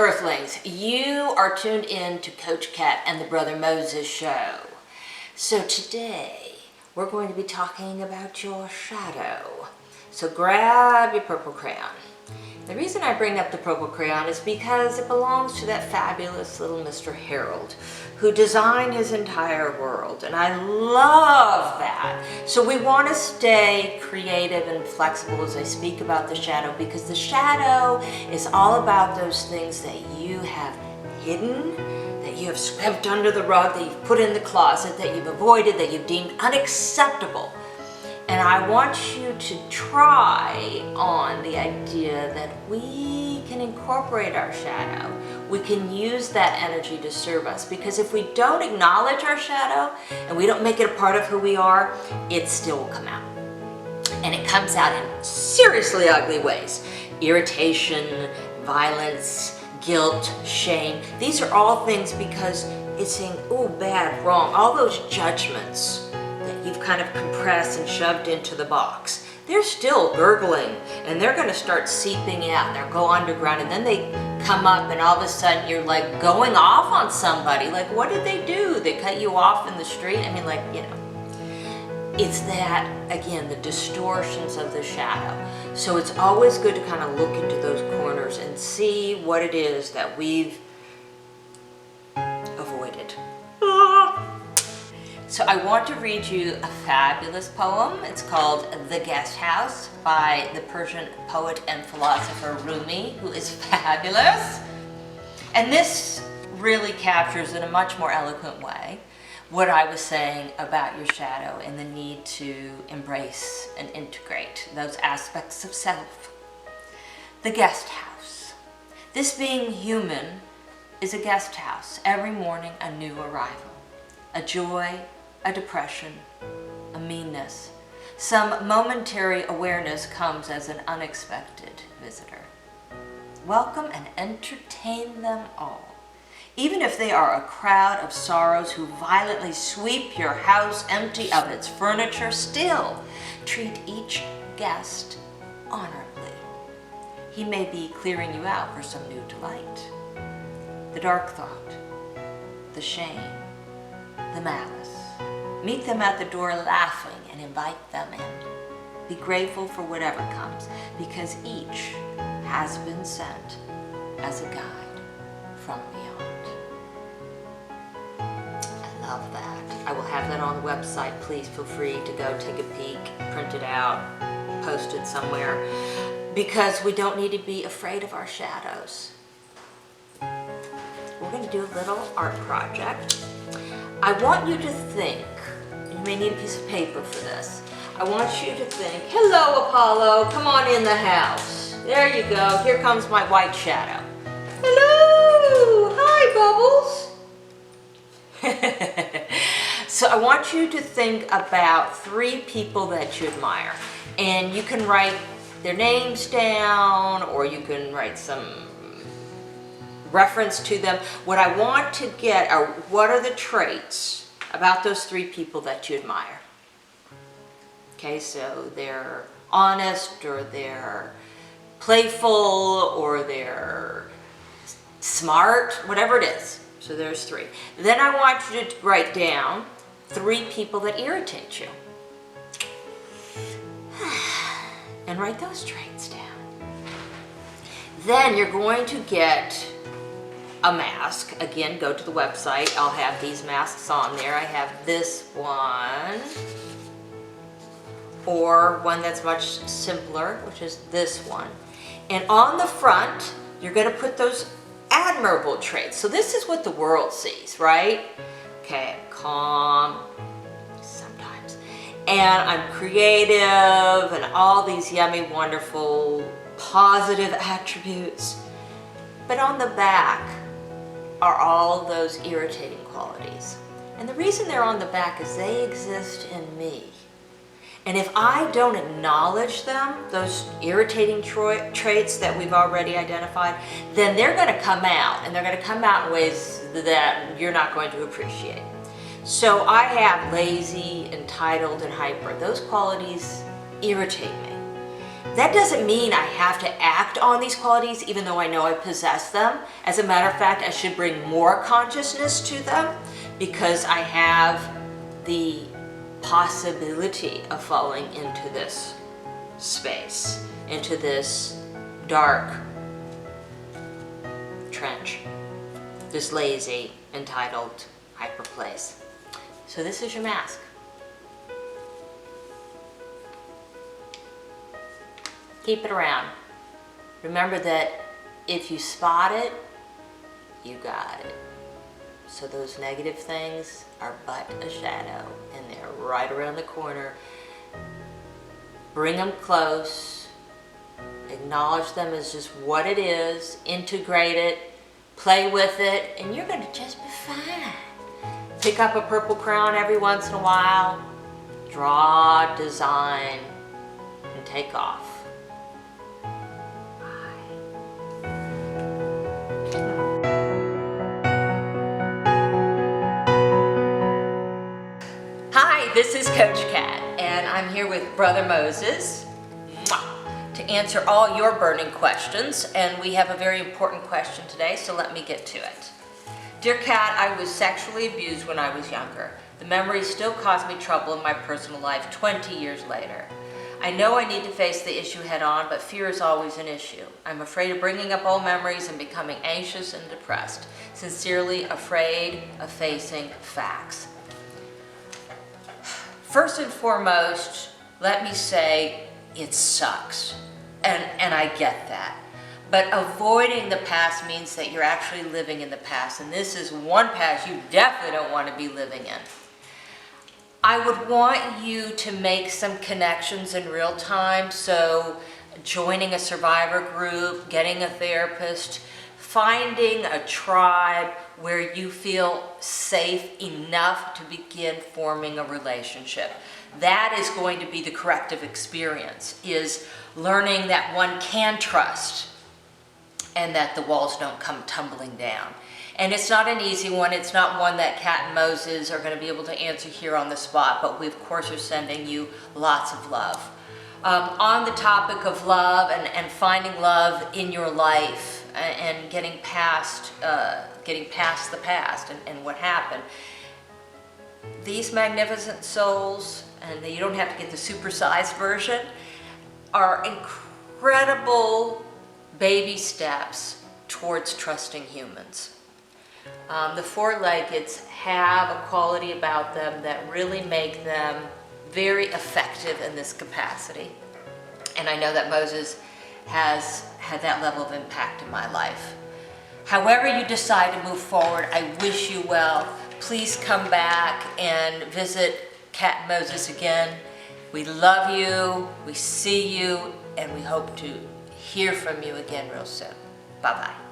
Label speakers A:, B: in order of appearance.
A: Earthlings, you are tuned in to Coach Kat and the Brother Moses Show. So today, we're going to be talking about your shadow. So grab your purple crayon. The reason I bring up the purple crayon is because it belongs to that fabulous little Mr. Harold who designed his entire world, and I love that. So we want to stay creative and flexible as I speak about the shadow, because the shadow is all about those things that you have hidden, that you have swept under the rug, that you've put in the closet, that you've avoided, that you've deemed unacceptable. And I want you to try on the idea that we can incorporate our shadow. We can use that energy to serve us, because if we don't acknowledge our shadow and we don't make it a part of who we are, it still will come out. And it comes out in seriously ugly ways. Irritation, violence, guilt, shame. These are all things because it's saying, oh, bad, wrong, all those judgments that you've kind of compressed and shoved into the box. They're still gurgling, and they're going to start seeping out, and they'll go underground, and then they come up, and all of a sudden you're like going off on somebody. Like, what did they do? They cut you off in the street? I mean, like, you know, it's that, again, the distortions of the shadow. So it's always good to kind of look into those corners and see what it is that we've avoided. So I want to read you a fabulous poem. It's called The Guest House by the Persian poet and philosopher Rumi, who is fabulous. And this really captures in a much more eloquent way what I was saying about your shadow and the need to embrace and integrate those aspects of self. The guest house. This being human is a guest house. Every morning a new arrival, a joy, a depression, a meanness. Some momentary awareness comes as an unexpected visitor. Welcome and entertain them all. Even if they are a crowd of sorrows who violently sweep your house empty of its furniture, still treat each guest honorably. He may be clearing you out for some new delight. The dark thought, the shame, the malice. Meet them at the door laughing and invite them in. Be grateful for whatever comes, because each has been sent as a guide from beyond. I love that. I will have that on the website. Please feel free to go take a peek, print it out, post it somewhere, because we don't need to be afraid of our shadows. We're going to do a little art project. I want you to think, you may need a piece of paper for this. I want you to think, hello Apollo, come on in the house. There you go, here comes my white shadow. Hello, hi Bubbles. So I want you to think about 3 people that you admire. And you can write their names down, or you can write some reference to them. What I want to get are, what are the traits about those 3 people that you admire? Okay, so they're honest, or they're playful, or they're smart, whatever it is. So there's 3. Then I want you to write down 3 people that irritate you. And write those traits down. Then you're going to get a mask. Again, go to the website. I'll have these masks on there. I have this one, or one that's much simpler, which is this one. And on the front, you're going to put those admirable traits. So this is what the world sees, right? Okay, calm sometimes. And I'm creative, and all these yummy, wonderful, positive attributes. But on the back are all those irritating qualities. And the reason they're on the back is they exist in me. And if I don't acknowledge them, those irritating traits that we've already identified, then they're going to come out, and they're going to come out in ways that you're not going to appreciate. So I have lazy, entitled, and hyper. Those qualities irritate me. That doesn't mean I have to act on these qualities even though I know I possess them. As a matter of fact, I should bring more consciousness to them because I have the possibility of falling into this space, into this dark trench, this lazy, entitled hyper place. So this is your mask. Keep it around. Remember that if you spot it, you got it. So those negative things are but a shadow, and they're right around the corner. Bring them close, acknowledge them as just what it is, integrate it, play with it, and you're gonna just be fine. Pick up a purple crayon every once in a while, draw, design, and take off. Hi, this is Coach Kat, and I'm here with Brother Moses to answer all your burning questions, and we have a very important question today, so let me get to it. Dear Kat, I was sexually abused when I was younger. The memories still cause me trouble in my personal life 20 years later. I know I need to face the issue head on, but fear is always an issue. I'm afraid of bringing up old memories and becoming anxious and depressed. Sincerely afraid of facing facts. First and foremost, let me say it sucks, and I get that. But avoiding the past means that you're actually living in the past, and this is one past you definitely don't want to be living in. I would want you to make some connections in real time, so joining a survivor group, getting a therapist, finding a tribe where you feel safe enough to begin forming a relationship. That is going to be the corrective experience, is learning that one can trust and that the walls don't come tumbling down. And it's not an easy one. It's not one that Kat and Moses are going to be able to answer here on the spot, but we of course are sending you lots of love. On the topic of love and finding love in your life and getting past the past and what happened, these magnificent souls, and you don't have to get the supersized version, are incredible baby steps towards trusting humans. The four-leggeds have a quality about them that really make them very effective in this capacity. And I know that Moses has had that level of impact in my life. However you decide to move forward, I wish you well. Please come back and visit Kat and Moses again. We love you, we see you, and we hope to hear from you again real soon. Bye-bye.